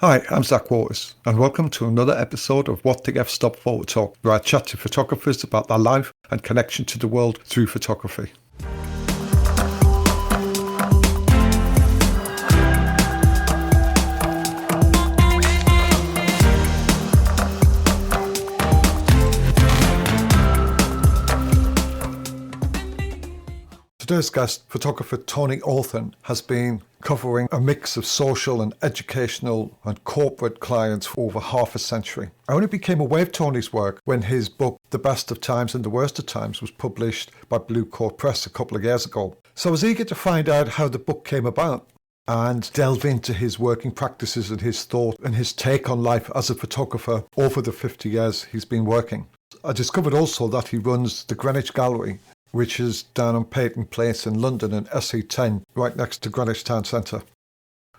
Hi, I'm Zach Waters, and welcome to another episode of WTF-STOP Photo Talk, where I chat to photographers about their life and connection to the world through photography. Today's guest, photographer Tony Othen, has been covering a mix of social and educational and corporate clients for over half a century. I only became aware of Tony's work when his book, The Best of Times and the Worst of Times, was published by Blue Coat Press a couple of years ago. So I was eager to find out how the book came about and delve into his working practices and his thought and his take on life as a photographer over the 50 years he's been working. I discovered also that he runs the Greenwich Gallery, which is down on Peyton Place in London in SE10, right next to Greenwich Town Centre.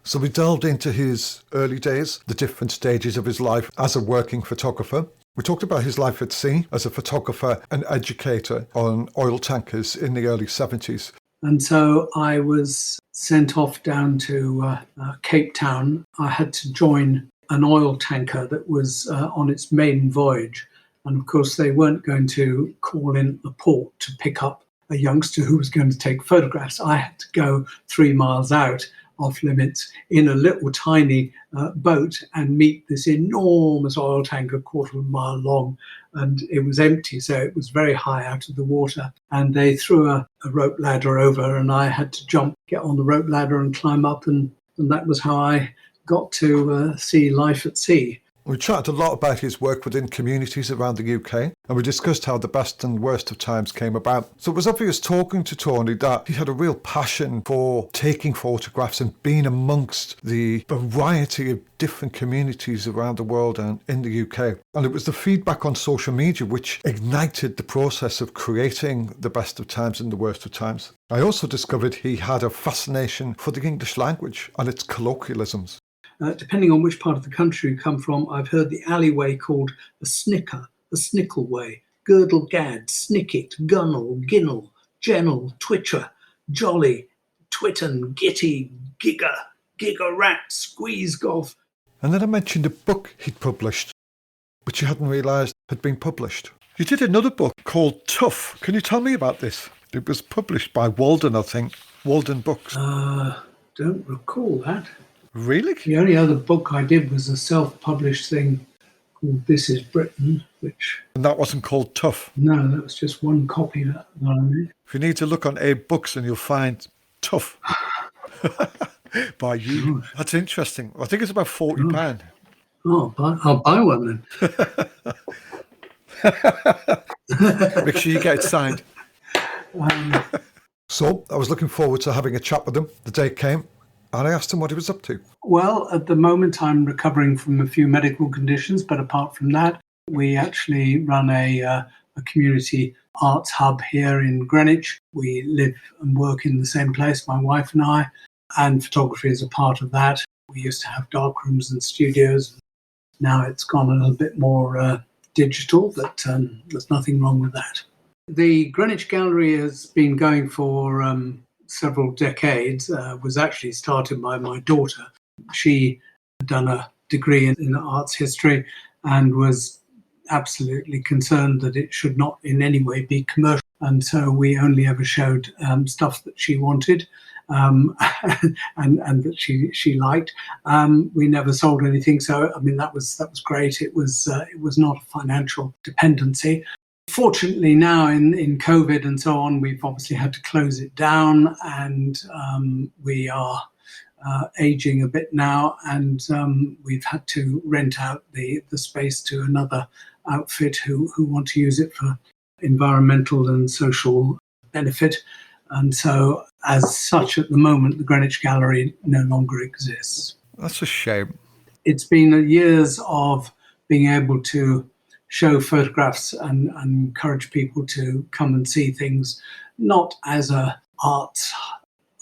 So we delved into his early days, the different stages of his life as a working photographer. We talked about his life at sea as a photographer and educator on oil tankers in the early 70s. And so I was sent off down to Cape Town. I had to join an oil tanker that was on its maiden voyage. And of course, they weren't going to call in the port to pick up a youngster who was going to take photographs. I had to go 3 miles out off limits in a little tiny boat and meet this enormous oil tanker, 1/4 of a mile long. And it was empty, so it was very high out of the water. And they threw a rope ladder over, and I had to jump, get on the rope ladder and climb up. And that was how I got to see life at sea. We chatted a lot about his work within communities around the UK, and we discussed how the best and worst of times came about. So it was obvious talking to Tony that he had a real passion for taking photographs and being amongst the variety of different communities around the world and in the UK. And it was the feedback on social media which ignited the process of creating the best of times and the worst of times. I also discovered he had a fascination for the English language and its colloquialisms. Depending on which part of the country you come from, I've heard the alleyway called the snicker, the snickle way, girdle gad, snicket, gunnel, ginnel, gennel, twitcher, jolly, twitten, gitty, gigger, gigger rat, squeeze golf. And then I mentioned a book he'd published, which you hadn't realised had been published. You did another book called Tough. Can you tell me about this? It was published by Walden, I think. Walden Books. Don't recall that. Really? The only other book I did was a self-published thing called This Is Britain, which... And that wasn't called Tough? No, that was just one copy that I made. If you need to look on Abe Books and you'll find Tough by you. That's interesting. I think it's about £40. Oh, I'll buy one then. Make sure you get it signed. So I was looking forward to having a chat with him. The day came. And I asked him what he was up to. Well, at the moment, I'm recovering from a few medical conditions. But apart from that, we actually run a community arts hub here in Greenwich. We live and work in the same place, my wife and I. And photography is a part of that. We used to have dark rooms and studios. Now it's gone a little bit more digital, but there's nothing wrong with that. The Greenwich Gallery has been going for... several decades, was actually started by my daughter. She had done a degree in arts history and was absolutely concerned that it should not in any way be commercial. And so we only ever showed stuff that she wanted and that she liked. We never sold anything. So, I mean, that was great. It was not a financial dependency. Fortunately now in COVID and so on, we've obviously had to close it down, and we are aging a bit now, and we've had to rent out the space to another outfit who want to use it for environmental and social benefit. And so as such, at the moment, the Greenwich Gallery no longer exists. That's a shame. It's been years of being able to show photographs and encourage people to come and see things, not as a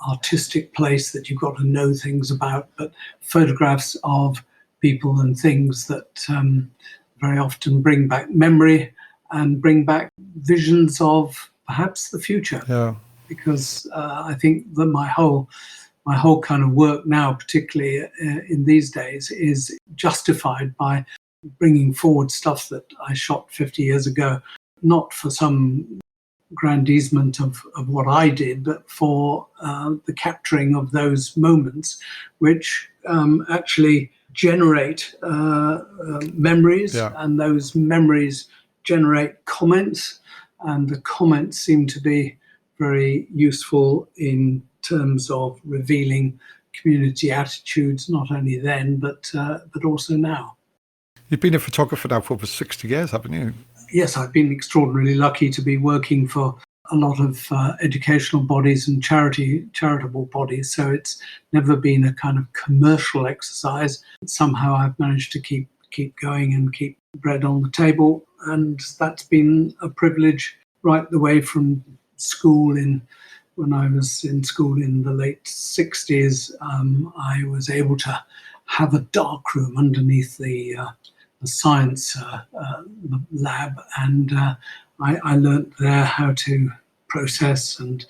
artistic place that you've got to know things about, but photographs of people and things that very often bring back memory and bring back visions of perhaps the future. Yeah. Because I think that my whole my whole kind of work now, particularly in these days, is justified by bringing forward stuff that I shot 50 years ago, not for some grandizement of what I did, but for the capturing of those moments, which actually generate memories, Yeah. and those memories generate comments, and the comments seem to be very useful in terms of revealing community attitudes, not only then, but also now. You've been a photographer now for over 60 years, haven't you? Yes, I've been extraordinarily lucky to be working for a lot of educational bodies and charitable bodies. So it's never been a kind of commercial exercise. Somehow I've managed to keep going and keep bread on the table, and that's been a privilege right the way from school. When I was in school in the late 60s, I was able to have a dark room underneath the science lab, and I learnt there how to process and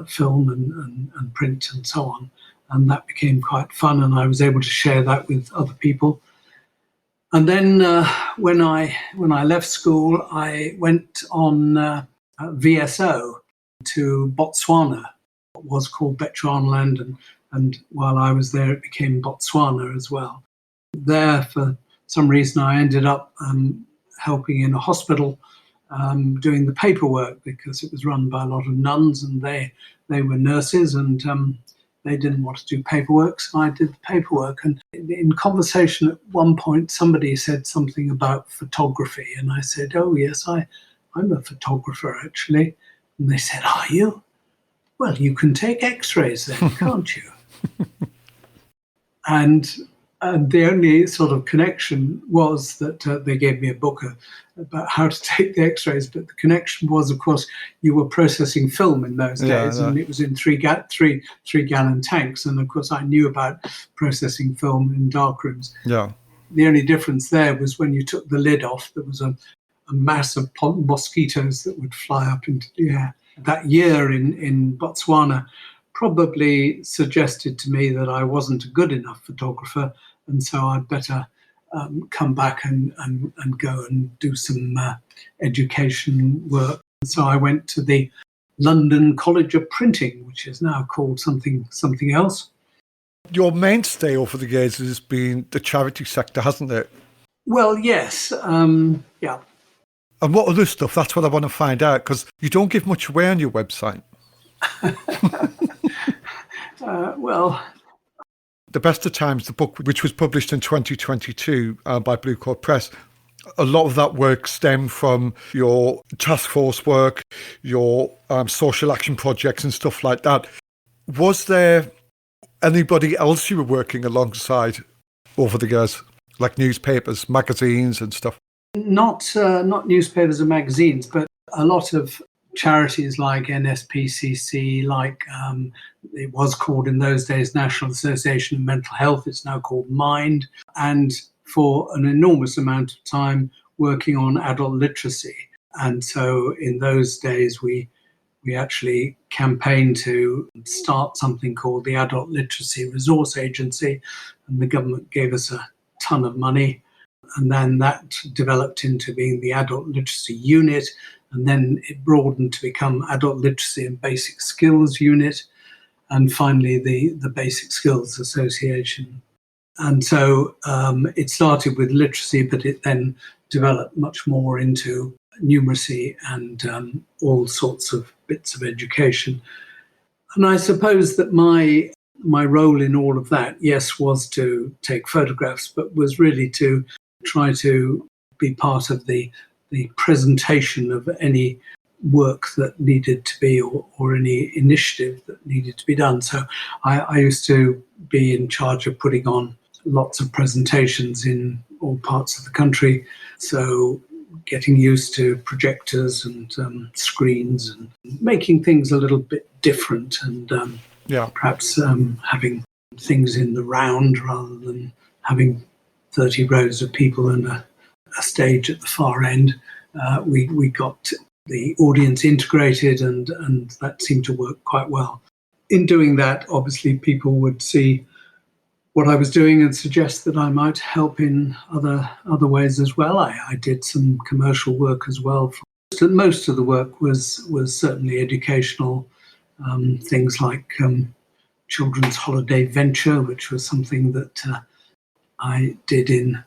film and print and so on, and that became quite fun, and I was able to share that with other people. And then when I left school, I went on VSO to Botswana. It was called Bechuanaland, and while I was there, it became Botswana as well. There, for some reason, I ended up helping in a hospital, doing the paperwork, because it was run by a lot of nuns, and they were nurses, and they didn't want to do paperwork, so I did the paperwork. And in conversation at one point, somebody said something about photography, and I said, "Oh yes, I'm a photographer actually." And they said, "Are you? Well, you can take X-rays then, can't you?" And the only sort of connection was that they gave me a book about how to take the X-rays, but the connection was, of course, you were processing film in those days, and it was in three gallon tanks, and of course I knew about processing film in darkrooms. Yeah. The only difference there was when you took the lid off, there was a mass of mosquitoes that would fly up into the air. That year in Botswana probably suggested to me that I wasn't a good enough photographer, and so I'd better come back and go and do some education work. So I went to the London College of Printing, which is now called something else. Your mainstay over the years has been the charity sector, hasn't it? Well, yes. Yeah. And what other stuff? That's what I want to find out, because you don't give much away on your website. Well, The Best of Times, the book, which was published in 2022 by Blue Coat Press, a lot of that work stemmed from your task force work, your social action projects and stuff like that. Was there anybody else you were working alongside over the years, like newspapers, magazines and stuff? Not newspapers and magazines, but a lot of charities like NSPCC, like it was called in those days National Association of Mental Health. It's now called Mind. And for an enormous amount of time working on adult literacy. And so in those days, we actually campaigned to start something called the Adult Literacy Resource Agency, and the government gave us a ton of money. And then that developed into being the Adult Literacy Unit, and then it broadened to become Adult Literacy and Basic Skills Unit, and finally the Basic Skills Association. And so it started with literacy, but it then developed much more into numeracy and all sorts of bits of education. And I suppose that my role in all of that, yes, was to take photographs, but was really to try to be part of the presentation of any work that needed to be, or any initiative that needed to be done. So I used to be in charge of putting on lots of presentations in all parts of the country. So getting used to projectors and screens and making things a little bit different, and perhaps having things in the round rather than having 30 rows of people and a stage at the far end. We got the audience integrated, and that seemed to work quite well. in doing that, obviously, people would see what I was doing and suggest that I might help in other ways as well. I did some commercial work as well. Most of the work was certainly educational, things like Children's Holiday Venture, which was something that I did in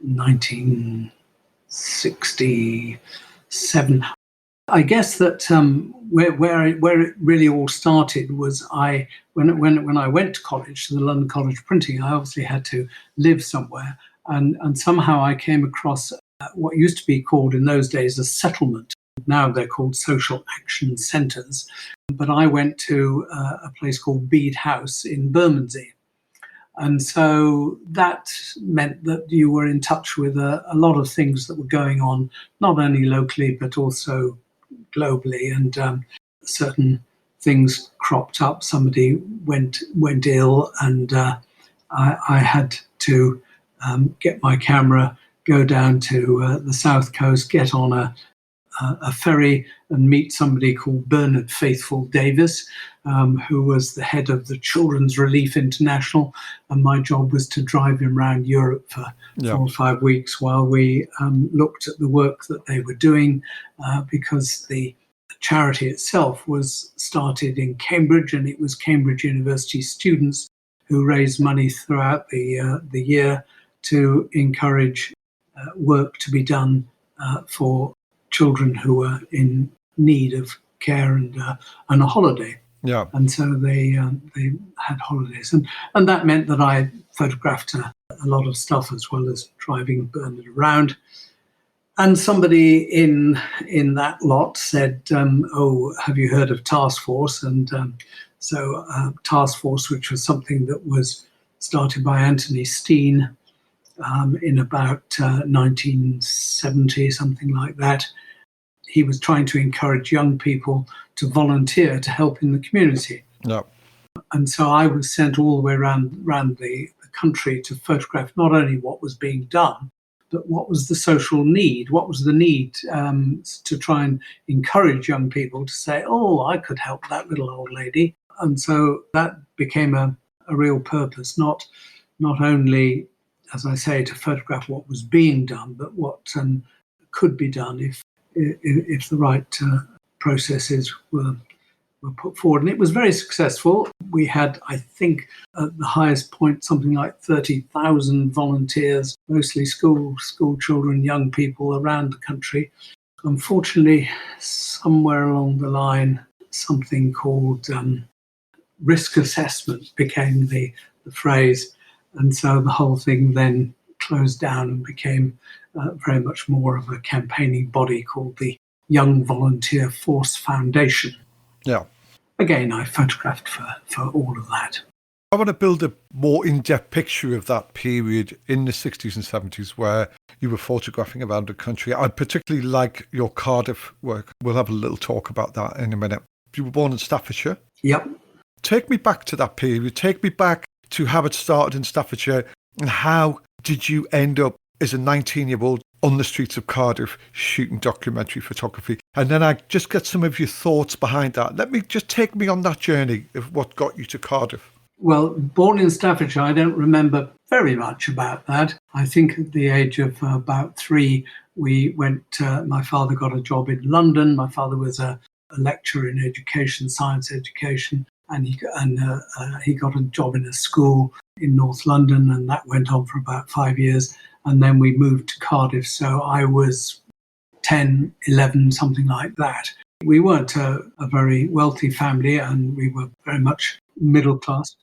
1967. I guess that where it really all started was when I went to college, to the London College of Printing, I obviously had to live somewhere, and somehow I came across what used to be called in those days a settlement. Now they're called social action centres. But I went to a place called Bede House in Bermondsey. And so that meant that you were in touch with a lot of things that were going on, not only locally, but also globally. And certain things cropped up. Somebody went ill, and I had to get my camera, go down to the south coast, get on a ferry and meet somebody called Bernard Faithful Davis, who was the head of the Children's Relief International. And my job was to drive him around Europe for 4 or 5 weeks while we looked at the work that they were doing, because the charity itself was started in Cambridge, and it was Cambridge University students who raised money throughout the year to encourage work to be done for children who were in need of care and a holiday. Yeah. And so they had holidays. And that meant that I photographed a lot of stuff as well as driving Bernard around. And somebody in that lot said, oh, have you heard of Task Force? And so Task Force, which was something that was started by Anthony Steen in about 1970, something like that. He was trying to encourage young people to volunteer to help in the community. Yeah. And so I was sent all the way around the country to photograph not only what was being done, but what was the social need, what was the need to try and encourage young people to say, oh, I could help that little old lady. And so that became a real purpose, not only, as I say, to photograph what was being done, but what could be done if the right processes were put forward. And it was very successful. We had, I think, at the highest point, something like 30,000 volunteers, mostly school children, young people around the country. Unfortunately, somewhere along the line, something called risk assessment became the phrase. And so the whole thing then closed down and became very much more of a campaigning body called the Young Volunteer Force Foundation. Yeah. Again, I photographed for all of that. I want to build a more in-depth picture of that period in the 60s and 70s where you were photographing around the country. I particularly like your Cardiff work. We'll have a little talk about that in a minute. You were born in Staffordshire. Yep. Take me back to that period. Take me back to how it started in Staffordshire, and how did you end up as a 19-year-old on the streets of Cardiff shooting documentary photography? And then I just get some of your thoughts behind that. Take me on that journey of what got you to Cardiff. Well, born in Staffordshire, I don't remember very much about that. I think at the age of about 3, we went, my father got a job in London. My father was a lecturer in education, science education, and he got a job in a school in North London, and that went on for about 5 years. And then we moved to Cardiff. So I was 10, 11, something like that. We weren't a very wealthy family, and we were very much middle class.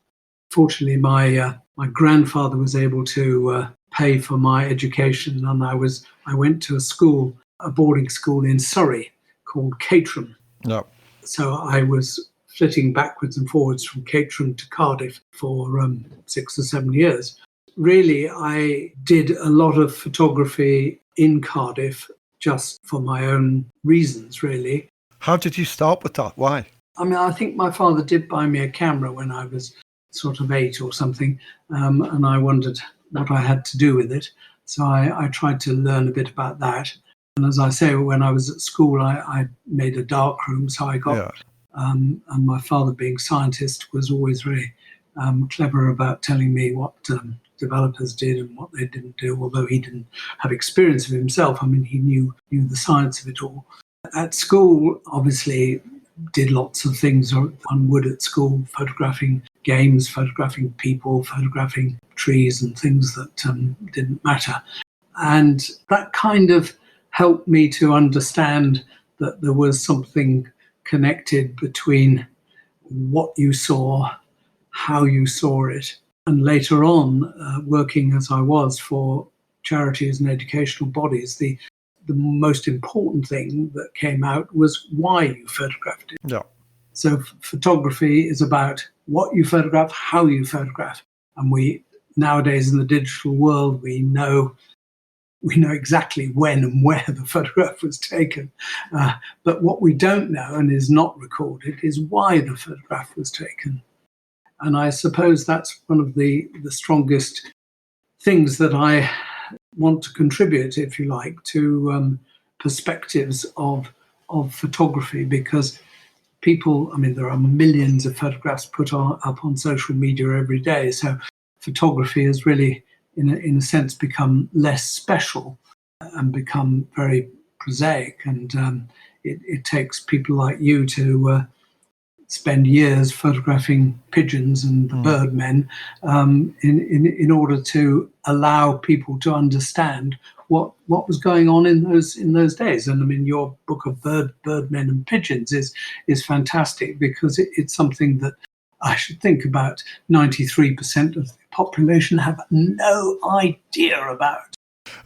Fortunately, my grandfather was able to pay for my education, and I went to a boarding school in Surrey called Caterham. No. So I was flitting backwards and forwards from Caterham to Cardiff for 6 or 7 years. Really, I did a lot of photography in Cardiff just for my own reasons, really. How did you start with that? Why? I mean, I think my father did buy me a camera when I was sort of 8 or something, and I wondered what I had to do with it. So I tried to learn a bit about that. And as I say, when I was at school, I made a dark room, so I got And my father, being a scientist, was always very clever about telling me what developers did and what they didn't do, although he didn't have experience of himself. I mean, he knew the science of it all. At school, obviously, did lots of things one would at school, photographing games, photographing people, photographing trees and things that didn't matter. And that kind of helped me to understand that there was something connected between what you saw, how you saw it. And later on, working as I was for charities and educational bodies, the most important thing that came out was why you photographed it. Yeah. So photography is about what you photograph, how you photograph. And we nowadays in the digital world, we know exactly when and where the photograph was taken. But what we don't know and is not recorded is why the photograph was taken. And I suppose that's one of the strongest things that I want to contribute, if you like, to perspectives of photography, because people, I mean, there are millions of photographs put up on social media every day. So photography has really, in a sense, become less special and become very prosaic. And it takes people like you to spend years photographing pigeons and birdmen in order to allow people to understand what was going on in those days. And I mean, your book of birdmen and pigeons is fantastic, because it's something that I should think about 93% of the population have no idea about.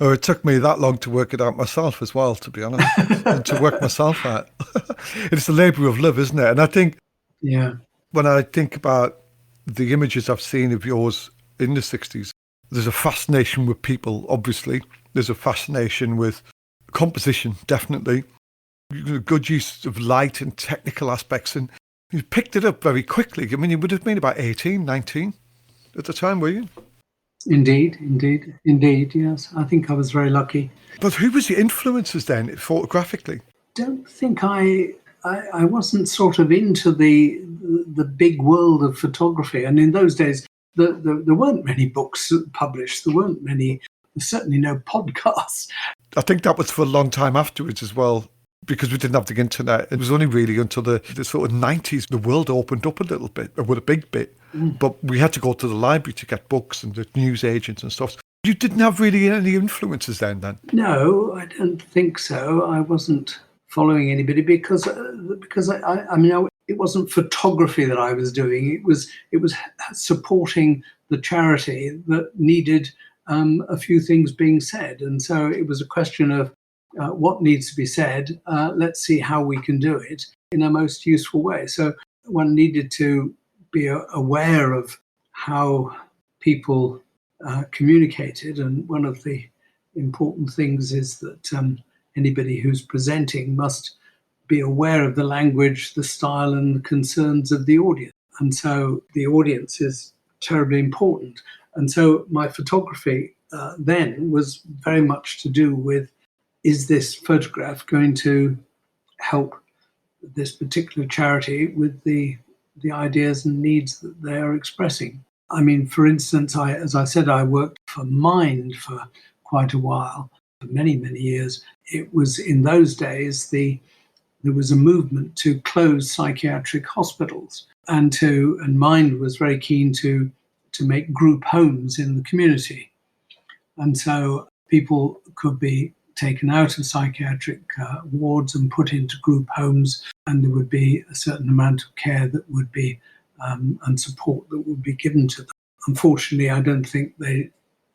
Oh, it took me that long to work it out myself as well, to be honest, and to work myself out. It's a labour of love, isn't it? And I think, yeah, when I think about the images I've seen of yours in the 60s, there's a fascination with people, obviously. There's a fascination with composition, definitely. Good use of light and technical aspects. And you picked it up very quickly. I mean, you would have been about 18, 19 at the time, were you? Indeed, yes. I think I was very lucky. But who was your influences then, photographically? Don't think I wasn't sort of into the big world of photography. And in those days, there weren't many books published. There certainly no podcasts. I think that was for a long time afterwards as well, because we didn't have the internet. It was only really until the sort of 90s the world opened up a little bit, with a big bit. But we had to go to the library to get books and the news agents and stuff. You didn't have really any influences then? No, I don't think so. I wasn't following anybody because I mean, it wasn't photography that I was doing. It was supporting the charity that needed a few things being said, and so it was a question of what needs to be said. Let's see how we can do it in a most useful way. So one needed to be aware of how people communicated, and one of the important things is that anybody who's presenting must be aware of the language, the style, and the concerns of the audience. And so the audience is terribly important. And so my photography then was very much to do with, is this photograph going to help this particular charity with the ideas and needs that they are expressing? I mean, for instance, as I said, I worked for Mind for quite a while, for many, many years. It was in those days there was a movement to close psychiatric hospitals, and Mind was very keen to make group homes in the community. And so people could be taken out of psychiatric wards and put into group homes, and there would be a certain amount of care that would be and support that would be given to them. Unfortunately, I don't think they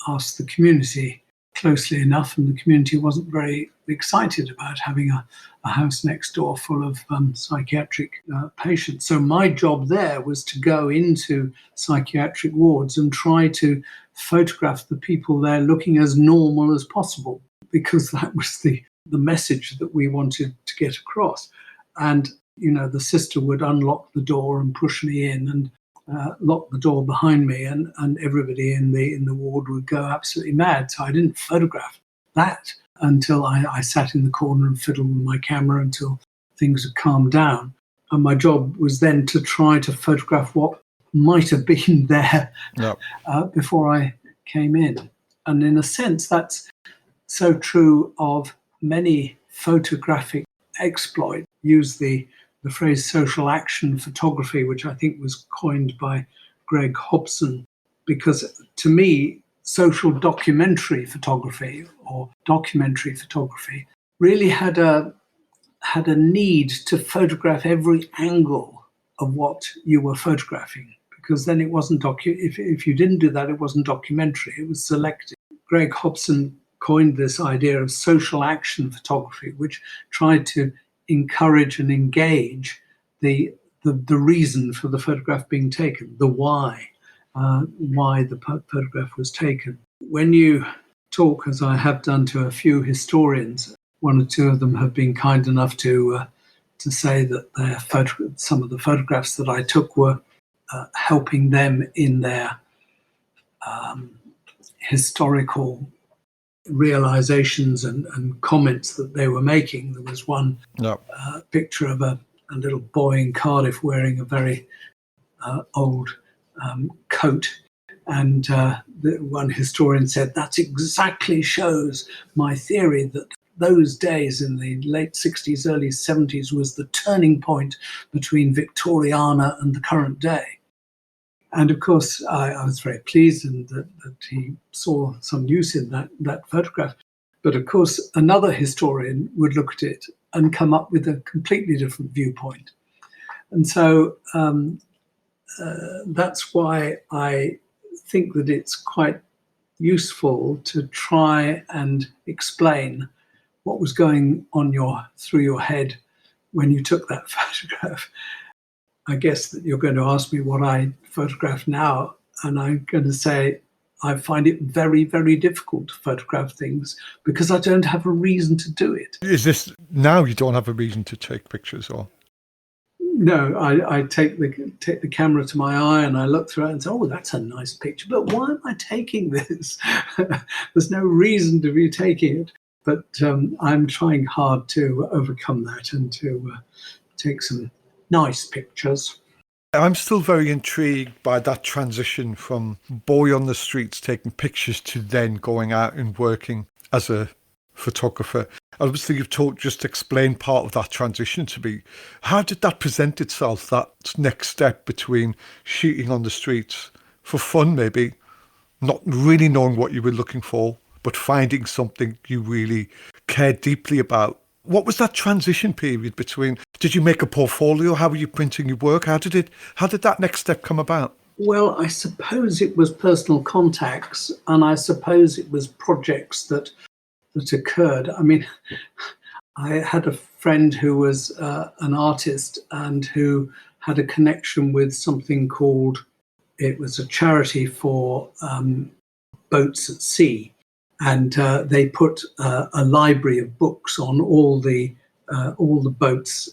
asked the community closely enough, and the community wasn't very excited about having a house next door full of psychiatric patients. So my job there was to go into psychiatric wards and try to photograph the people there looking as normal as possible, because that was the message that we wanted to get across. And the sister would unlock the door and push me in and lock the door behind me, and everybody in the ward would go absolutely mad. So I didn't photograph that until I sat in the corner and fiddled with my camera until things had calmed down. And my job was then to try to photograph what might have been there Yeah. before I came in. And in a sense, that's so true of many photographic exploits. Use the phrase social action photography, which I think was coined by Greg Hobson, because to me, social documentary photography or documentary photography really had a need to photograph every angle of what you were photographing, because then it wasn't if you didn't do that, it wasn't documentary, it was selective. Greg Hobson coined this idea of social action photography, which tried to encourage and engage the reason for the photograph being taken, the why the photograph was taken. When you talk, as I have done, to a few historians, one or two of them have been kind enough to say that some of the photographs that I took were helping them in their historical realizations and comments that they were making. There was one picture of a little boy in Cardiff wearing a very old coat. And one historian said, that exactly shows my theory that those days in the late 60s, early 70s was the turning point between Victoriana and the current day. And of course, I was very pleased that he saw some use in that photograph. But of course, another historian would look at it and come up with a completely different viewpoint. And so that's why I think that it's quite useful to try and explain what was going on through your head when you took that photograph. I guess that you're going to ask me what I photograph now, and I'm going to say I find it very, very difficult to photograph things because I don't have a reason to do it. Is this now you don't have a reason to take pictures, or? No, I take the camera to my eye and I look through it and say, oh, that's a nice picture, but why am I taking this? There's no reason to be taking it. But I'm trying hard to overcome that and to take some nice pictures. I'm still very intrigued by that transition from boy on the streets taking pictures to then going out and working as a photographer. Obviously, you've just explained part of that transition to me. How did that present itself, that next step between shooting on the streets for fun, maybe, not really knowing what you were looking for, but finding something you really cared deeply about? What was that transition period between? Did you make a portfolio? How were you printing your work? How did that next step come about? Well, I suppose it was personal contacts, and I suppose it was projects that occurred. I mean, I had a friend who was an artist and who had a connection with something called, it was a charity for boats at sea. And they put a library of books on all the boats,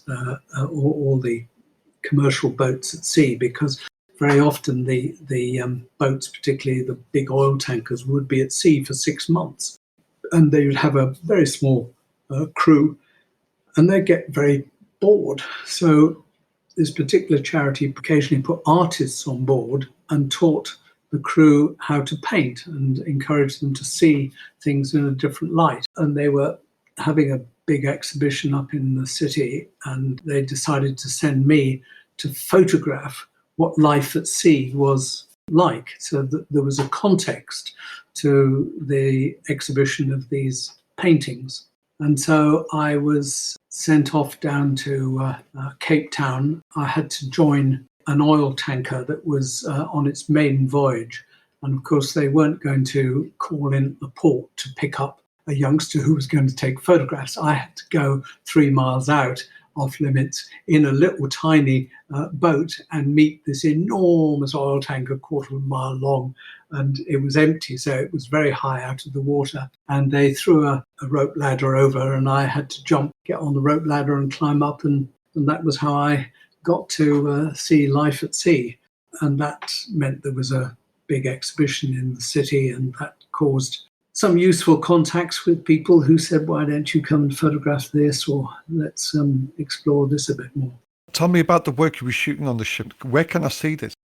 all the commercial boats at sea, because very often the boats, particularly the big oil tankers, would be at sea for 6 months, and they would have a very small crew, and they'd get very bored. So this particular charity occasionally put artists on board and taught the crew how to paint and encouraged them to see things in a different light. And they were having a big exhibition up in the city, and they decided to send me to photograph what life at sea was like, so that there was a context to the exhibition of these paintings. And so I was sent off down to Cape Town. I had to join an oil tanker that was on its maiden voyage. And of course, they weren't going to call in the port to pick up a youngster who was going to take photographs. I had to go 3 miles out off limits in a little tiny boat and meet this enormous oil tanker, 1/4 mile long. And it was empty, so it was very high out of the water. And they threw a rope ladder over, and I had to get on the rope ladder and climb up. And that was how I got to see life at sea. And that meant there was a big exhibition in the city, and that caused some useful contacts with people who said, why don't you come and photograph this, or let's explore this a bit more. Tell me about the work you were shooting on the ship. Where can I see this?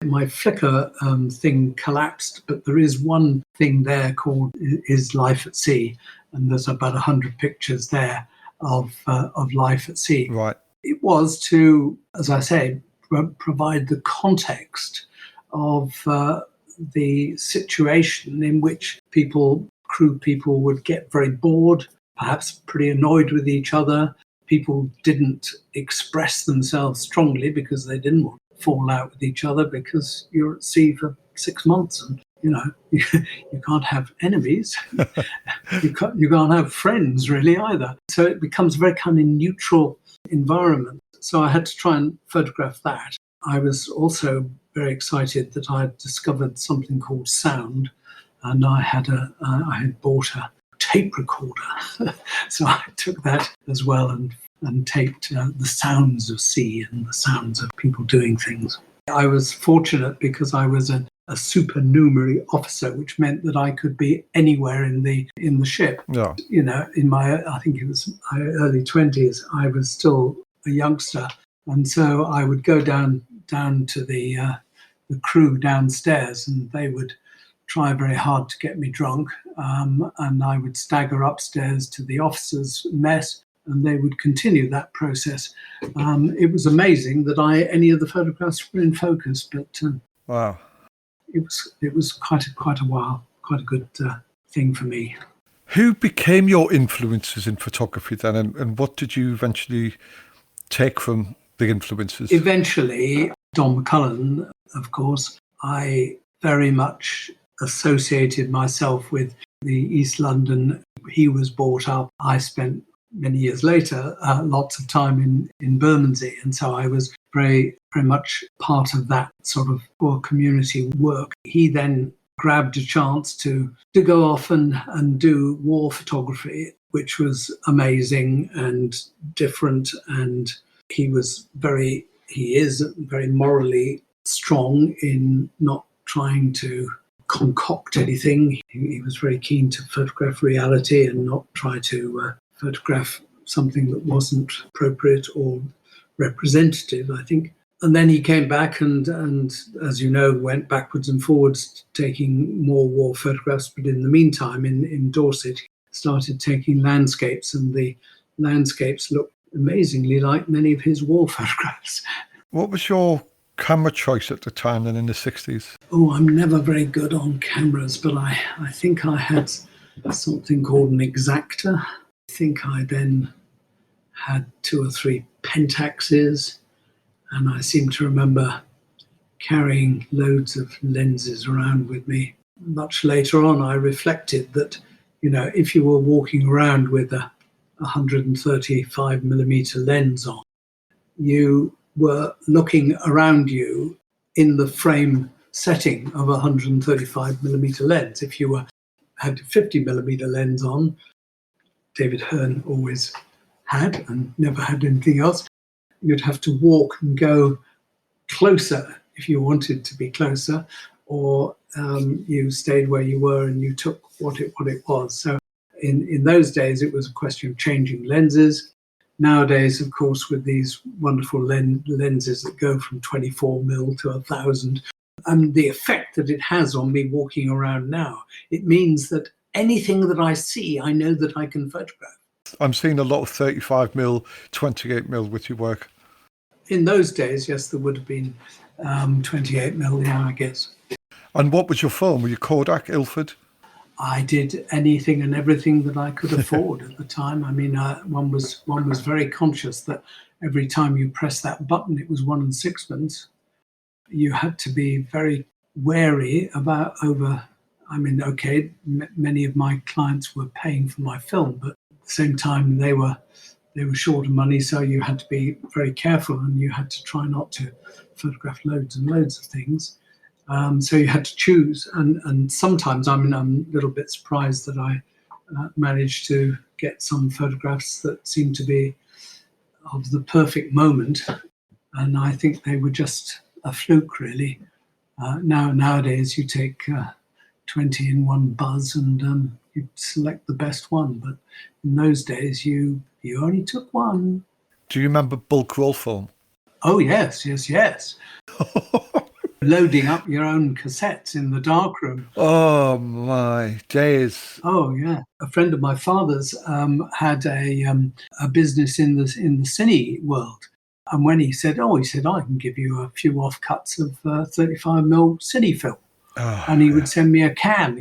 My Flickr thing collapsed, but there is one thing there called Is Life at Sea, and there's about 100 pictures there of life at sea. Right. It was to, as I say, provide the context of the situation in which crew people would get very bored, perhaps pretty annoyed with each other. People didn't express themselves strongly because they didn't want to fall out with each other, because you're at sea for 6 months and you can't have enemies. you can't have friends really either. So it becomes a very kind of neutral environment. So I had to try and photograph that. I was also very excited that I had discovered something called sound, and I had bought a tape recorder. So I took that as well and taped the sounds of sea and the sounds of people doing things. I was fortunate because I was a supernumerary officer, which meant that I could be anywhere in the ship. Yeah. In my, I think it was my early 20s, I was still a youngster, and so I would go down to the crew downstairs, and they would try very hard to get me drunk, and I would stagger upstairs to the officers' mess, and they would continue that process. It was amazing that any of the photographs were in focus, but wow, it was quite a while, quite a good thing for me. Who became your influences in photography then, and what did you eventually take from the influences? Eventually, Don McCullum, of course. I very much associated myself with the East London. He was brought up. I spent many years later lots of time in Bermondsey, and so I was very, very much part of that sort of poor community work. He then grabbed a chance to go off and do war photography, which was amazing and different, and he is very morally strong in not trying to concoct anything. He was very keen to photograph reality and not try to photograph something that wasn't appropriate or representative, I think. And then he came back and as you know, went backwards and forwards, taking more war photographs. But in the meantime, in Dorset, he started taking landscapes, and the landscapes looked amazingly like many of his war photographs. What was your camera choice at the time then in the 60s? Oh, I'm never very good on cameras, but I think I had something called an Exacta. I think I then had 2 or 3 Pentaxes, and I seem to remember carrying loads of lenses around with me. Much later on, I reflected that, if you were walking around with a 135mm lens on, you were looking around you in the frame setting of a 135mm lens. If you had a 50mm lens on, David Hearn always had and never had anything else, you'd have to walk and go closer if you wanted to be closer, or you stayed where you were and you took what it was. So in those days, it was a question of changing lenses. Nowadays, of course, with these wonderful lenses that go from 24mm to 1000, and the effect that it has on me walking around now, it means that anything that I see, I know that I can photograph. I'm seeing a lot of 35mm, 28mm with your work. In those days, yes, there would have been 28mm, yeah, I guess. And what was your film? Were you Kodak, Ilford? I did anything and everything that I could afford at the time. I mean, one was very conscious that every time you press that button, it was 1 and 6pence. You had to be very wary about many of my clients were paying for my film, but at the same time they were short of money, so you had to be very careful, and you had to try not to photograph loads and loads of things. So you had to choose, and sometimes I'm a little bit surprised that I managed to get some photographs that seemed to be of the perfect moment, and I think they were just a fluke, really. Nowadays, you take 20 in one buzz and you select the best one, but in those days, you only took one. Do you remember bulk roll film? Oh, yes, yes, yes. Loading up your own cassettes in the darkroom. Oh my days. Oh, yeah. A friend of my father's had a business in the cine world. And when he said, I can give you a few offcuts of 35mm cine film. And he Oh, would send me a can,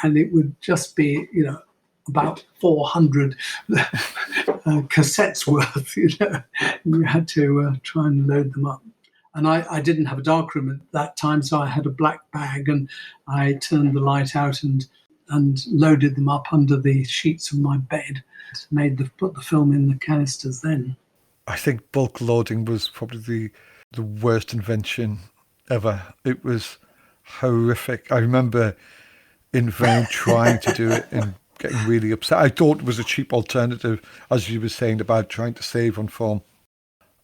and it would just be, about 400 cassettes worth, And you had to try and load them up. And I didn't have a darkroom at that time, so I had a black bag, and I turned the light out and loaded them up under the sheets of my bed. Put the film in the canisters then. I think bulk loading was probably the worst invention ever. It was horrific. I remember in vain trying to do it and getting really upset. I thought it was a cheap alternative, as you were saying about trying to save on film.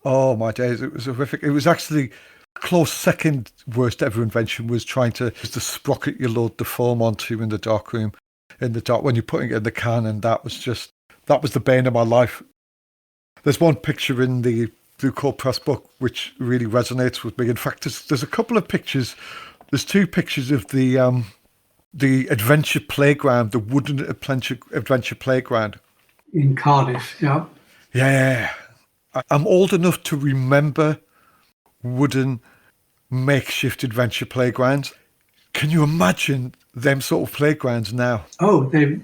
Oh my days, it was horrific. It was actually close second worst ever invention was trying to use the sprocket you load the film onto in the darkroom, in the dark when you're putting it in the can, and that was the bane of my life. There's one picture in the Blue Coat Press book which really resonates with me. In fact, there's a couple of pictures. There's two pictures of the adventure playground, the wooden adventure playground. In Cardiff, yeah. Yeah. I'm old enough to remember wooden makeshift adventure playgrounds. Can you imagine them sort of playgrounds now? Oh, they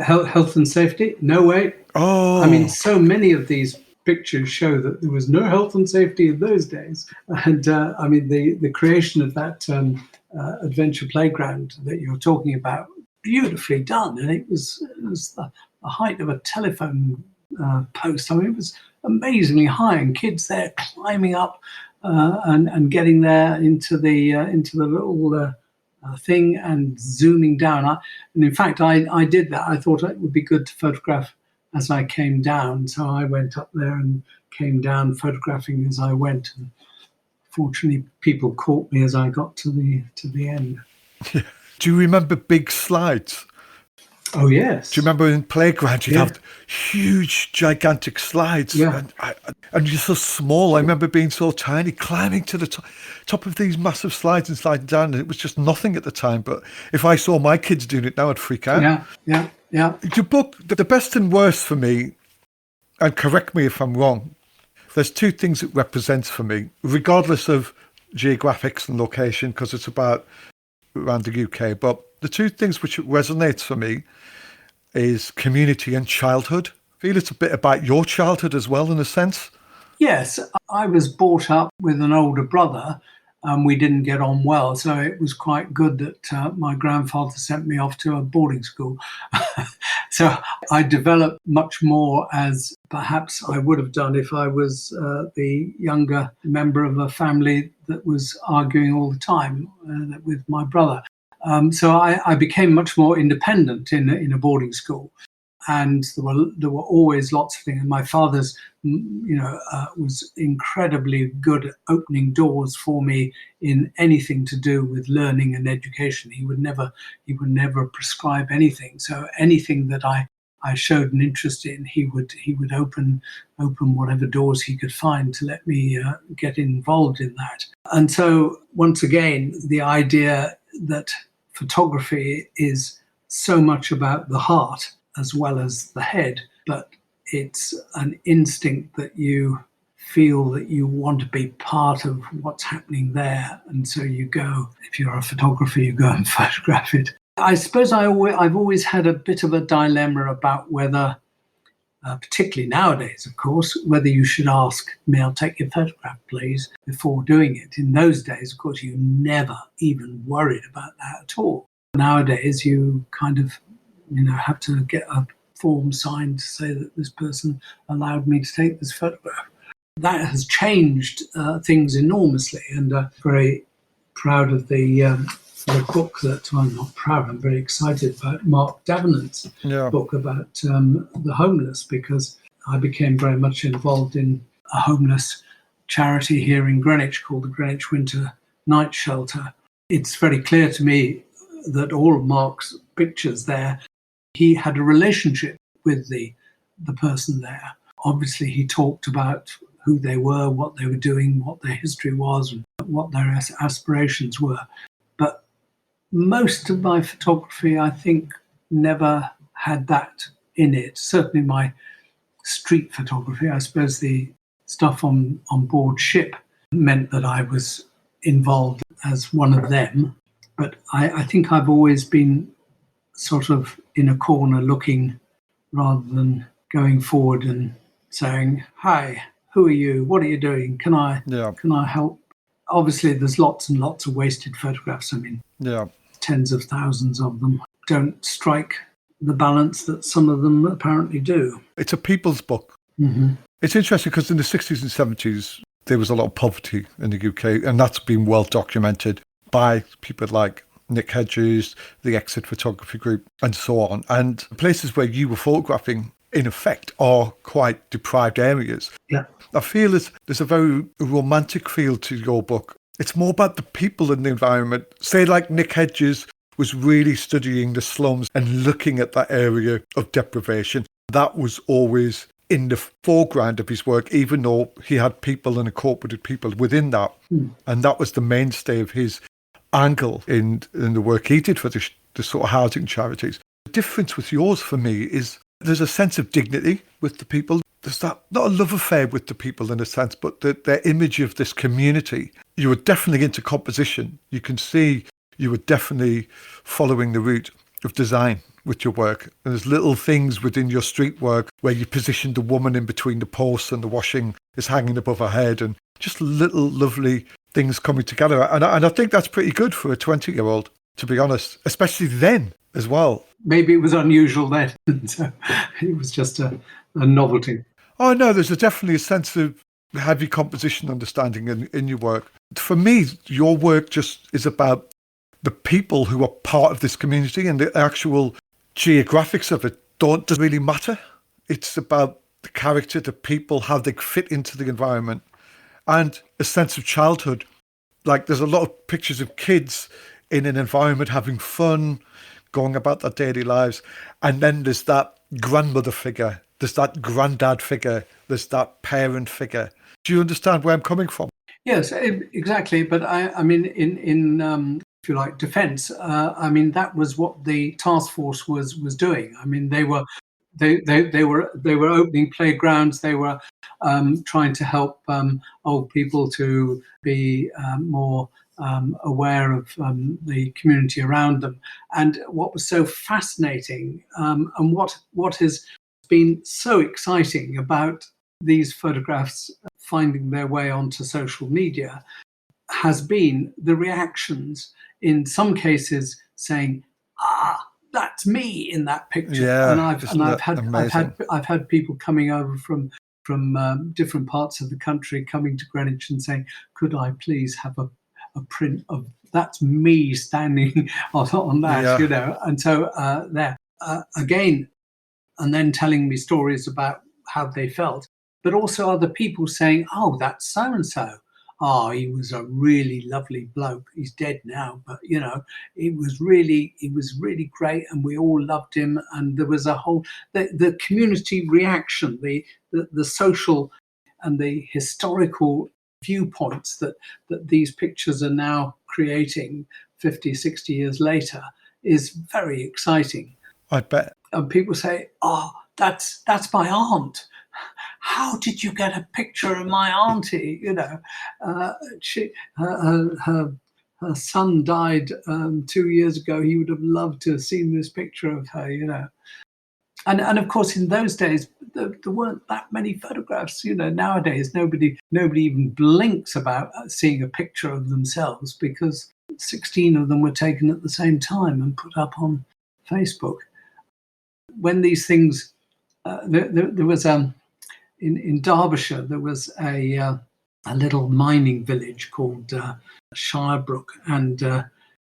health and safety? No way. Oh, I mean, so many of these pictures show that there was no health and safety in those days. And I mean, the creation of that adventure playground that you're talking about, beautifully done. And it was the height of a telephone post. I mean, it was amazingly high, and kids there climbing up and getting there into the little thing and zooming down. And in fact, I did that. I thought it would be good to photograph as I came down. So I went up there and came down photographing as I went. And fortunately, people caught me as I got to the end. do you remember big slides? Oh, yes. Do you remember in playgrounds you'd have huge, gigantic slides? Yeah. And you're so small. I remember being so tiny, climbing to the top of these massive slides and sliding down. And it was just nothing at the time. But if I saw my kids doing it now, I'd freak out. Yeah. Your book, the best and worst for me, and correct me if I'm wrong, there's two things it represents for me, regardless of geographics and location, because it's about around the UK. But the two things which it resonates for me is community and childhood. I feel it's a bit about your childhood as well, in a sense. Yes, I was brought up with an older brother, and we didn't get on well. So it was quite good that my grandfather sent me off to a boarding school. So I developed much more as perhaps I would have done if I was the younger member of a family that was arguing all the time with my brother. So I became much more independent in a boarding school. And there were always lots of things. And my father's, was incredibly good at opening doors for me in anything to do with learning and education. He would never prescribe anything. So anything that I showed an interest in, he would open whatever doors he could find to let me get involved in that. And so once again, the idea that photography is so much about the heart as well as the head, but it's an instinct that you feel that you want to be part of what's happening there. And so you go, if you're a photographer, you go and photograph it. I suppose I've always had a bit of a dilemma about whether, particularly nowadays, of course, whether you should ask, may I take your photograph, please, before doing it. In those days, of course, you never even worried about that at all. Nowadays, you kind of have to get a form signed to say that this person allowed me to take this photograph. That has changed things enormously, and very proud of the book that, well, I'm not proud, I'm very excited about Mark Davenant's book about the homeless, because I became very much involved in a homeless charity here in Greenwich called the Greenwich Winter Night Shelter. It's very clear to me that all of Mark's pictures there, he had a relationship with the person there. Obviously, he talked about who they were, what they were doing, what their history was, and what their aspirations were. But most of my photography, I think, never had that in it. Certainly my street photography, I suppose the stuff on board ship meant that I was involved as one of them. But I think I've always been sort of in a corner looking rather than going forward and saying, "Hi, who are you? What are you doing? Can I help?" Obviously, there's lots and lots of wasted photographs. I mean, tens of thousands of them don't strike the balance that some of them apparently do. It's a people's book. Mm-hmm. It's interesting because in the 60s and 70s, there was a lot of poverty in the UK, and that's been well documented by people like Nick Hedges, the Exit Photography Group, and so on. And places where you were photographing, in effect, are quite deprived areas. Yeah. I feel there's a very romantic feel to your book. It's more about the people in the environment. Say like Nick Hedges was really studying the slums and looking at that area of deprivation. That was always in the foreground of his work, even though he had people and incorporated people within that. And that was the mainstay of his angle in the work he did for the sort of housing charities. The difference with yours for me is there's a sense of dignity with the people. There's that, not a love affair with the people in a sense, but their image of this community. You were definitely into composition. You can see you were definitely following the route of design with your work. And there's little things within your street work where you positioned the woman in between the posts and the washing is hanging above her head, and just little lovely things coming together. And I think that's pretty good for a 20-year-old, to be honest, especially then as well. Maybe it was unusual then. So it was just a novelty. Oh, no, there's definitely a sense of heavy composition understanding in your work. For me, your work just is about the people who are part of this community, and the actual geographics of it don't really matter. It's about the character, the people, how they fit into the environment, and a sense of childhood. Like there's a lot of pictures of kids in an environment having fun, going about their daily lives. And then there's that grandmother figure, there's that granddad figure, there's that parent figure. Do you understand where I'm coming from? Yes, exactly. But I mean, in if you like, defence. I mean, that was what the task force was doing. I mean, they were opening playgrounds. They were trying to help old people to be more aware of the community around them. And what was so fascinating and what has been so exciting about these photographs finding their way onto social media has been the reactions, in some cases saying, that's me in that picture. Yeah, and I've had people coming over from different parts of the country coming to Greenwich and saying, could I please have a print of that's me standing on that, you know? And so there again, and then telling me stories about how they felt, but also other people saying, oh, that's so and so. Oh, he was a really lovely bloke. He's dead now, but you know, he was really great, and we all loved him. And there was a whole the community reaction, the social and the historical viewpoints that these pictures are now creating 50, 60 years later is very exciting. I bet. And people say, oh, that's my aunt. How did you get a picture of my auntie? You know, her son died 2 years ago. He would have loved to have seen this picture of her, you know. And of course, in those days, there weren't that many photographs. You know, nowadays, nobody even blinks about seeing a picture of themselves because 16 of them were taken at the same time and put up on Facebook. When these things, there was in Derbyshire, there was a little mining village called Shirebrook, and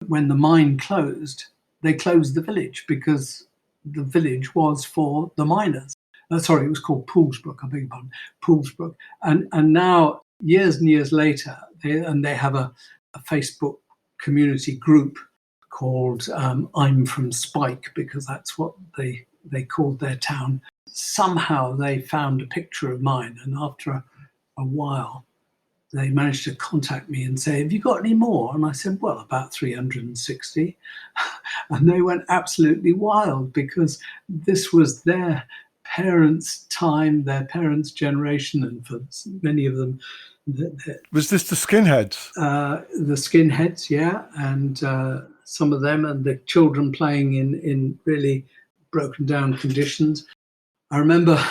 when the mine closed, they closed the village because the village was for the miners. Sorry, it was called Poolsbrook, I beg your pardon, Poolsbrook. And now, years and years later, they have a Facebook community group called I'm from Spike, because that's what they called their town. Somehow they found a picture of mine, and after a while, they managed to contact me and say, have you got any more? And I said, well, about 360. And they went absolutely wild because this was their parents' time, their parents' generation, and for many of them, Was this the skinheads? the skinheads, yeah, and some of them, and the children playing in really broken down conditions. I remember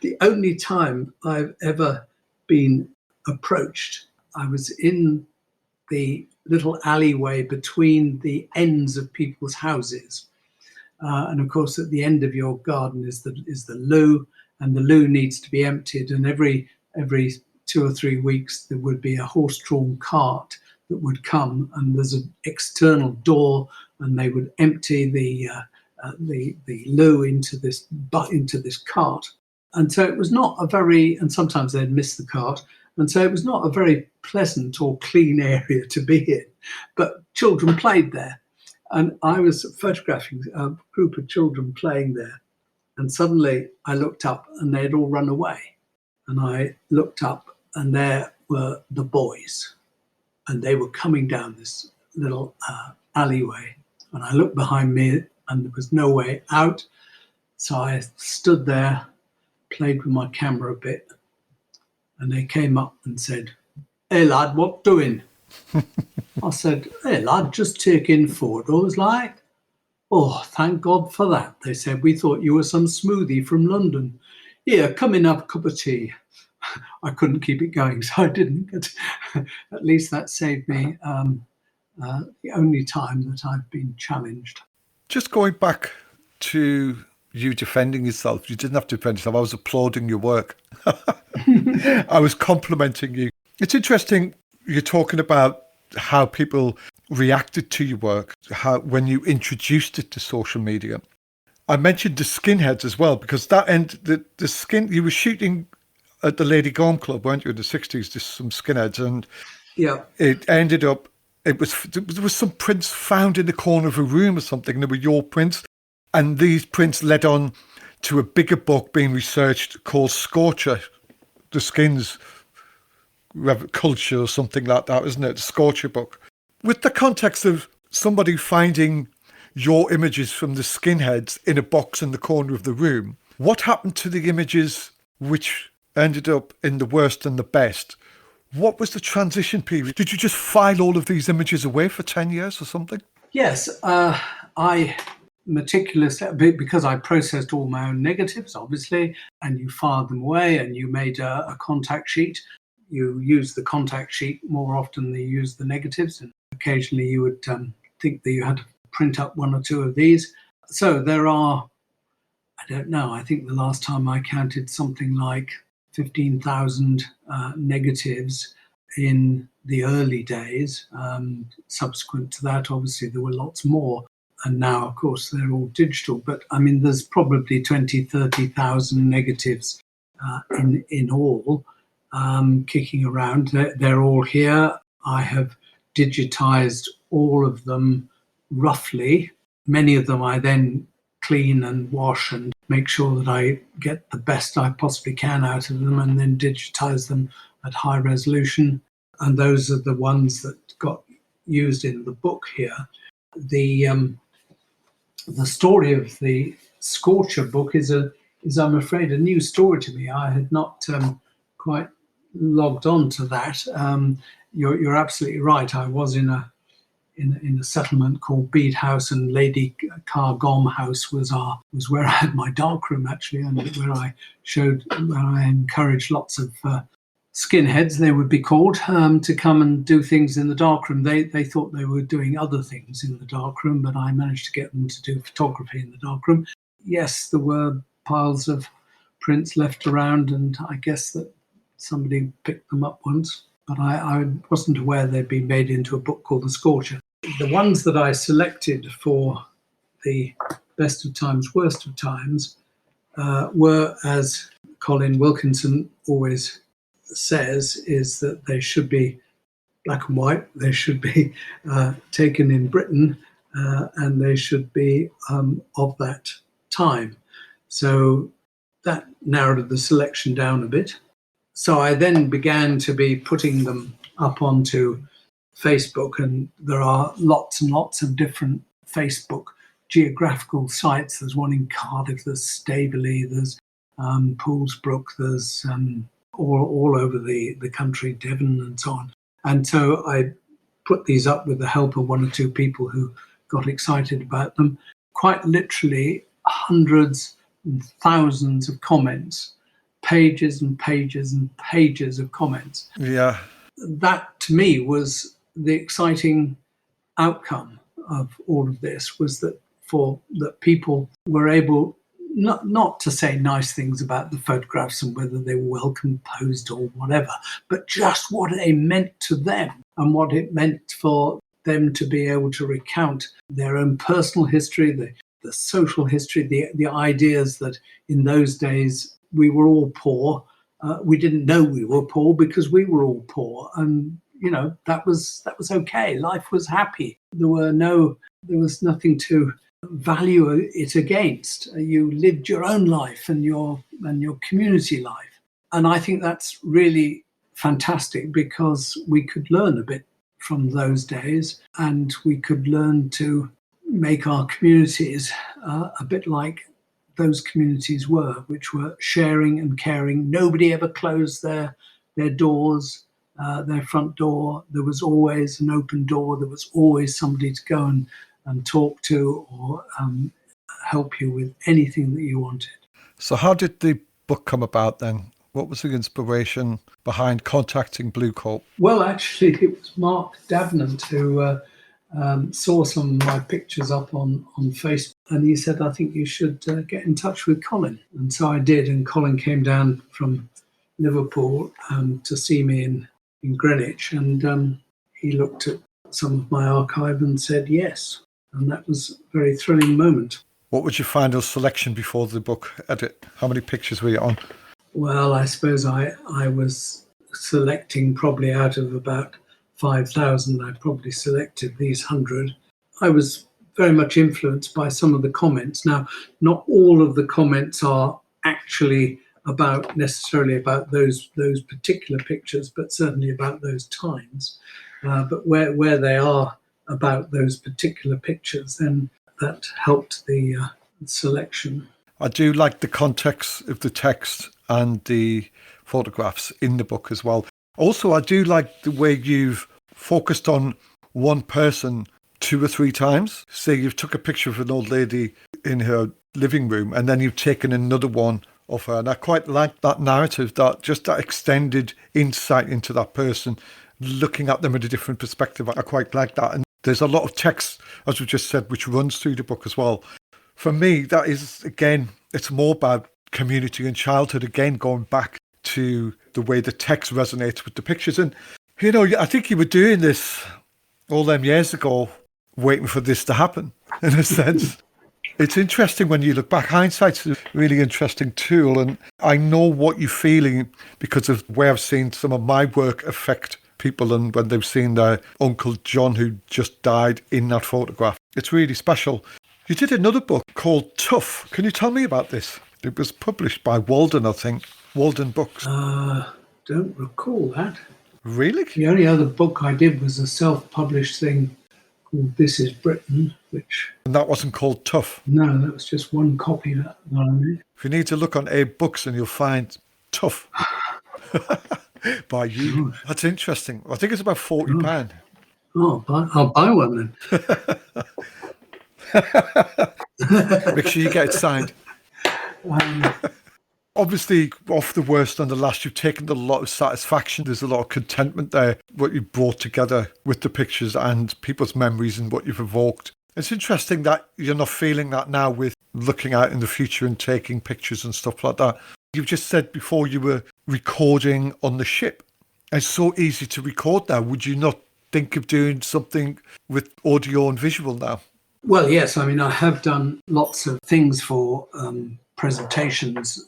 the only time I've ever been approached, I was in the little alleyway between the ends of people's houses. And of course, at the end of your garden is the loo, and the loo needs to be emptied. And every 2 or 3 weeks, there would be a horse-drawn cart that would come, and there's an external door, and they would empty the loo into this cart. And so it was not a very, and sometimes they'd miss the cart, and so it was not a very pleasant or clean area to be in. But children played there, and I was photographing a group of children playing there, and suddenly I looked up, and they had all run away. And I looked up, and there were the boys, and they were coming down this little alleyway. And I looked behind me, and there was no way out. So I stood there, played with my camera a bit, and they came up and said, hey lad, what doing? I said, hey lad, just taking photos like. Oh, thank God for that. They said, we thought you were some smoothie from London. Here, come in, have a cup of tea. I couldn't keep it going, so I didn't. But at least that saved me the only time that I've been challenged. Just going back to you defending yourself, you didn't have to defend yourself. I was applauding your work. I was complimenting you. It's interesting you're talking about how people reacted to your work, how when you introduced it to social media. I mentioned the skinheads as well, because the skin you were shooting at the Lady Gorm Club, weren't you, in the 60s, just some skinheads, and yeah, it ended up there was some prints found in the corner of a room or something, and they were your prints, and these prints led on to a bigger book being researched called Scorcher, the Skins Culture or something like that, isn't it? The Scorcher book. With the context of somebody finding your images from the skinheads in a box in the corner of the room, what happened to the images which ended up in the worst and the best? What was the transition period? Did you just file all of these images away for 10 years or something? Yes, I meticulously, because I processed all my own negatives, obviously, and you filed them away and you made a contact sheet. You use the contact sheet more often than you use the negatives. And occasionally you would think that you had to print up one or two of these. So there are, I don't know, I think the last time I counted something like 15,000 negatives in the early days. Subsequent to that, obviously, there were lots more. And now, of course, they're all digital. But I mean, there's probably 20, 30,000 negatives in all kicking around. They're all here. I have digitized all of them roughly. Many of them I then clean and wash and make sure that I get the best I possibly can out of them, and then digitize them at high resolution. And those are the ones that got used in the book here. The story of the Scorcher book is I'm afraid, a new story to me. I had not quite logged on to that. You're absolutely right. I was in a settlement called Bede House, and Lady Gorm House was where I had my darkroom, actually, and where I encouraged lots of skinheads, they would be called, to come and do things in the darkroom. They thought they were doing other things in the darkroom, but I managed to get them to do photography in the darkroom. Yes, there were piles of prints left around, and I guess that somebody picked them up once, but I wasn't aware they'd been made into a book called The Scorcher. The ones that I selected for the best of times, worst of times, were, as Colin Wilkinson always says, is that they should be black and white, they should be taken in Britain, and they should be of that time. So that narrowed the selection down a bit. So I then began to be putting them up onto Facebook, and there are lots and lots of different Facebook geographical sites. There's one in Cardiff, there's Staveley, there's Poolsbrook, there's all over the country, Devon and so on. And so I put these up with the help of one or two people who got excited about them. Quite literally hundreds and thousands of comments, pages and pages and pages of comments. Yeah. That to me was the exciting outcome of all of this, was that people were able not to say nice things about the photographs and whether they were well composed or whatever, but just what they meant to them and what it meant for them to be able to recount their own personal history, the social history, the ideas that in those days we were all poor. We didn't know we were poor because we were all poor, and that was okay. Life was happy. There was nothing to value it against. You lived your own life and your community life, and I think that's really fantastic because we could learn a bit from those days, and we could learn to make our communities a bit like those communities were, which were sharing and caring. Nobody ever closed their doors, their front door. There was always an open door. There was always somebody to go and talk to or help you with anything that you wanted. So how did the book come about then? What was the inspiration behind contacting Blue Corp? Well, actually, it was Mark Davenant who saw some of my pictures up on Facebook, and he said, I think you should get in touch with Colin. And so I did, and Colin came down from Liverpool to see me in Greenwich, and he looked at some of my archive and said yes. And that was a very thrilling moment. What was your final selection before the book edit? How many pictures were you on? Well, I suppose I was selecting probably out of about 5,000. I probably selected these 100. I was very much influenced by some of the comments. Now, not all of the comments are actually necessarily about those particular pictures, but certainly about those times. But where they are about those particular pictures, then that helped the selection. I do like the context of the text and the photographs in the book as well. Also, I do like the way you've focused on one person 2 or 3 times. Say you've took a picture of an old lady in her living room and then you've taken another one of her. And I quite like that narrative, that extended insight into that person, looking at them in a different perspective. I quite like that. And there's a lot of text, as we just said, which runs through the book as well. For me, that is, again, it's more about community and childhood, again, going back to the way the text resonates with the pictures. And, I think you were doing this all them years ago, waiting for this to happen, in a sense. It's interesting when you look back. Hindsight's a really interesting tool. And I know what you're feeling because of where I've seen some of my work affect people and when they've seen their Uncle John who just died in that photograph. It's really special. You did another book called Tough. Can you tell me about this? It was published by Walden, I think. Walden Books. Don't recall that. Really? The only other book I did was a self-published thing called This Is Britain, which... And that wasn't called Tough? No, that was just one copy that I made. If you need to look on Abe Books and you'll find Tough by you. That's interesting. I think it's about £40. Oh, I'll buy one then. Make sure you get it signed. Obviously, off the worst and the last, you've taken a lot of satisfaction. There's a lot of contentment there, what you brought together with the pictures and people's memories and what you've evoked. It's interesting that you're not feeling that now with looking out in the future and taking pictures and stuff like that. You've just said before you were recording on the ship. It's so easy to record now. Would you not think of doing something with audio and visual now? Well, yes. I mean, I have done lots of things for presentations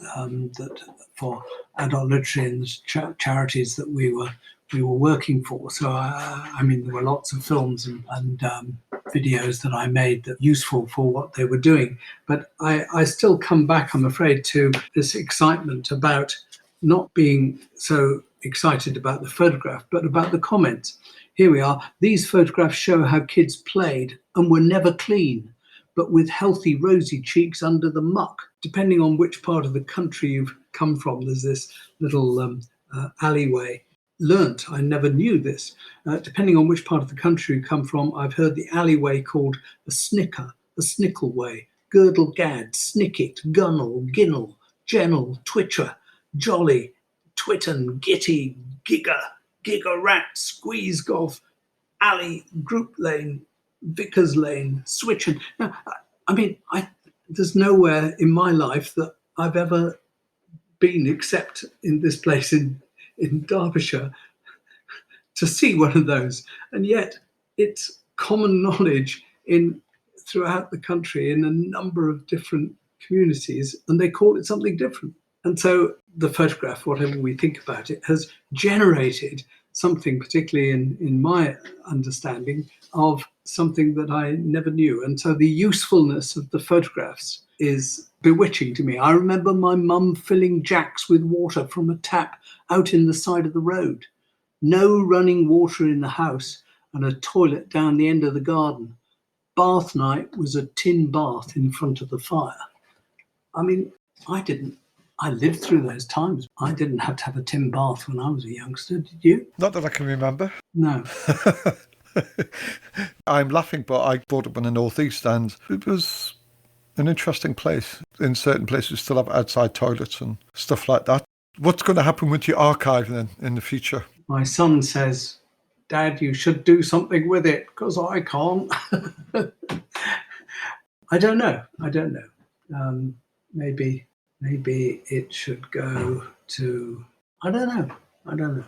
for adult literature and charities that we were working for. So, I mean, there were lots of films and videos that I made that were useful for what they were doing. But I still come back, I'm afraid, to this excitement about not being so excited about the photograph, but about the comments. Here we are. These photographs show how kids played and were never clean, but with healthy, rosy cheeks under the muck. Depending on which part of the country you've come from, there's this little alleyway. Learnt, I never knew this. Depending on which part of the country you come from, I've heard the alleyway called a snicker, a snickle way, girdle gad, snicket, gunnel, ginnel, gennel, twitcher, jolly, twitten, gitty, gigger rat, squeeze golf, alley, group lane, vickers lane, switching. Now, there's nowhere in my life that I've ever been except in this place in Derbyshire to see one of those, and yet it's common knowledge throughout the country in a number of different communities, and they call it something different. And so the photograph, whatever we think about it, has generated something, particularly in my understanding, of something that I never knew. And so the usefulness of the photographs is bewitching to me. I remember my mum filling jacks with water from a tap out in the side of the road. No running water in the house and a toilet down the end of the garden. Bath night was a tin bath in front of the fire. I mean, I lived through those times. I didn't have to have a tin bath when I was a youngster, did you? Not that I can remember. No. I'm laughing, but I brought up in the northeast, and it was an interesting place. In certain places, still have outside toilets and stuff like that. What's going to happen with your archive then in the future? My son says, Dad, you should do something with it, because I can't. I don't know. Maybe it should go to, I don't know.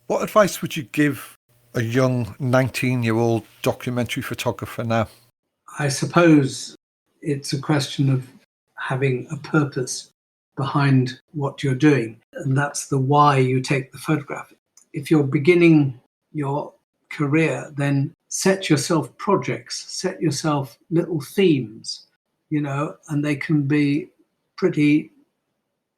What advice would you give a young 19-year-old documentary photographer now? I suppose it's a question of having a purpose behind what you're doing, and that's the why you take the photograph. If you're beginning your career, then set yourself projects, set yourself little themes, and they can be pretty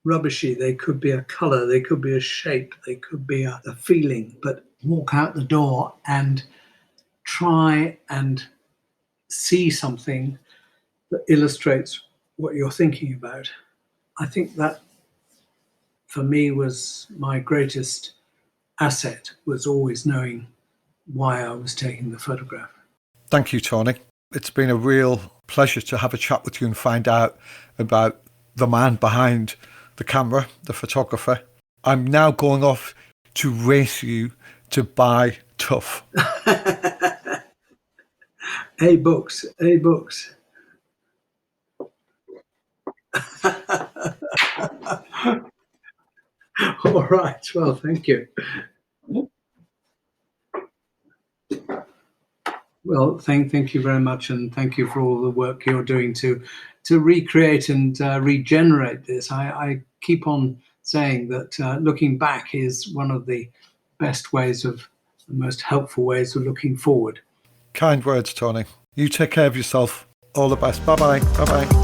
rubbishy. They could be a color, they could be a shape, they could be a feeling, but walk out the door and try and see something that illustrates what you're thinking about. I think that for me was my greatest asset, was always knowing why I was taking the photograph. Thank you, Tony. It's been a real pleasure to have a chat with you and find out about the man behind the camera, the photographer. I'm now going off to race you to buy Tough. A books. All right. Well, thank you. Well, thank you very much, and thank you for all the work you're doing to recreate and regenerate this. I keep on saying that looking back is one of the best ways of, the most helpful ways of looking forward. Kind words, Tony. You take care of yourself. All the best. Bye-bye. Bye-bye.